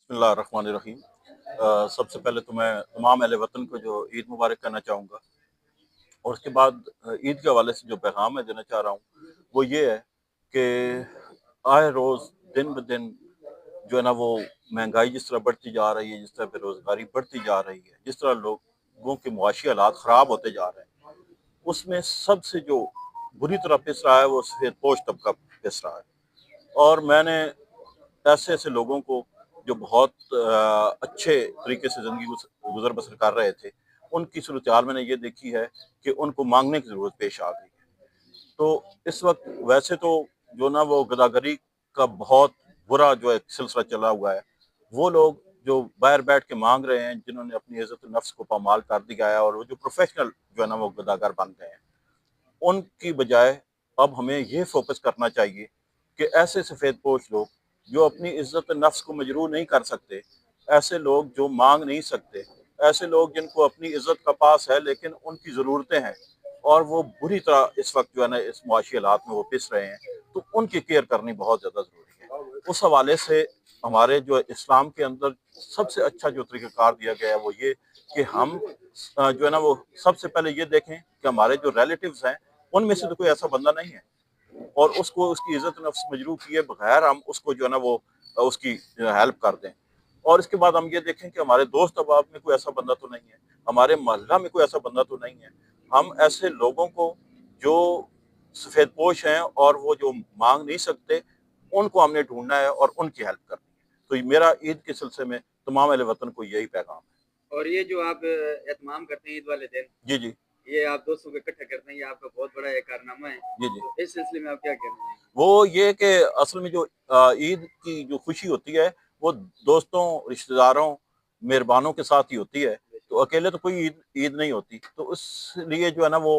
बिस्मिल्लाहिर्रहमानिर्रहीम। सबसे पहले तो मैं तमाम अहले वतन को जो ईद मुबारक कहना चाहूँगा, और उसके बाद ईद के हवाले से जो पैगाम मैं देना चाह रहा हूँ वो ये है कि आए रोज़ दिन ब दिन जो है ना वो महंगाई जिस तरह बढ़ती जा रही है, जिस तरह बेरोज़गारी बढ़ती जा रही है, जिस तरह लोगों के मुआशी हालात ख़राब होते जा रहे हैं, उसमें सबसे जो बुरी तरह पिस रहा है वो सफ़ेदपोश तबका पिस रहा है। और मैंने ऐसे ऐसे लोगों को जो बहुत अच्छे तरीके से ज़िंदगी गुज़र बसर कर रहे थे, उनकी सूरत हाल मैंने ये देखी है कि उनको माँगने की ज़रूरत पेश आ गई है। तो इस वक़्त वैसे तो जो ना वो गदागरी का बहुत बुरा जो है सिलसिला चला हुआ है, वो लोग जो बाहर बैठ के माँग रहे हैं, जिन्होंने अपनी इज़्ज़त नफ्स को पामाल कर दिया है और वो जो प्रोफ़ेशनल जो है ना वो गदागर बन गए हैं, उनकी बजाय अब हमें ये फ़ोकस करना चाहिए कि ऐसे सफ़ेदपोश लोग जो अपनी इज़्ज़त नफ्स को मजरूह नहीं कर सकते, ऐसे लोग जो माँग नहीं सकते, ऐसे लोग जिनको अपनी इज़्ज़त का पास है लेकिन उनकी ज़रूरतें हैं और वो बुरी तरह इस वक़्त जो है ना इस मुआशी हालात में वो पिस रहे हैं, तो उनकी केयर करनी बहुत ज़्यादा ज़रूरी है। उस हवाले से हमारे जो इस्लाम के अंदर सबसे अच्छा जो तरीक़ाकार दिया गया है वो ये कि हम जो है ना वो सबसे पहले ये देखें कि हमारे जो रिलेटिव्स हैं, उनमें से तो कोई ऐसा बंदा नहीं है और उसको उसकी इज़्ज़त नफ्स मजरूह किए बगैर हम उसको जो है ना वो उसकी हेल्प कर दें। और इसके बाद हम ये देखें कि हमारे दोस्त अहबाब में कोई ऐसा बंदा तो नहीं है, हमारे मोहल्ला में कोई ऐसा बंदा तो नहीं है। हम ऐसे लोगों को जो सफ़ेदपोश हैं और वो जो माँग नहीं सकते, उनको हमने ढूँढना है और उनकी हेल्प करनी है। तो ये मेरा ईद के सिलसिले में तमाम अहले वतन को यही पैगाम है। और ये जो आप एहतमाम करते हैं ईद वाले दिन, जी, जी। ये आप दोस्तों को इकट्ठा करते हैं, ये आपका बहुत बड़ा एक कारनामा है। जी, जी। तो इस सिलसिले में आप क्या कहना चाहेंगे? वो ये कि असल में जो ईद की जो खुशी होती है, वो दोस्तों, रिश्तेदारों, मेहरबानों के साथ ही होती है। तो अकेले तो कोई ईद ईद नहीं होती। तो इसलिए जो है ना वो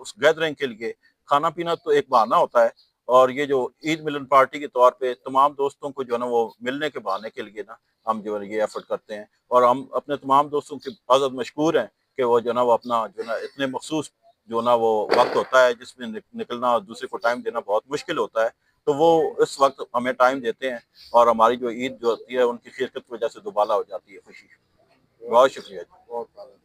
उस गैदरिंग के लिए खाना-पीना तो एक बहाना होता है और ये जो ईद मिलन पार्टी के तौर पे तमाम दोस्तों को जो है ना वो मिलने के बहाने के लिए ना हम जो है ये एफर्ट करते हैं और हम अपने तमाम दोस्तों के बहुत मशकूर हैं कि वो जो है ना वो अपना जो है ना इतने मखसूस जो ना वो वक़्त होता है जिसमें निकलना और दूसरे को टाइम देना बहुत मुश्किल होता है। तो वो इस वक़्त हमें टाइम देते हैं और हमारी जो ईद जो होती है उनकी खिलकत की वजह से दुबाला हो जाती है खुशी। बहुत शुक्रिया जी।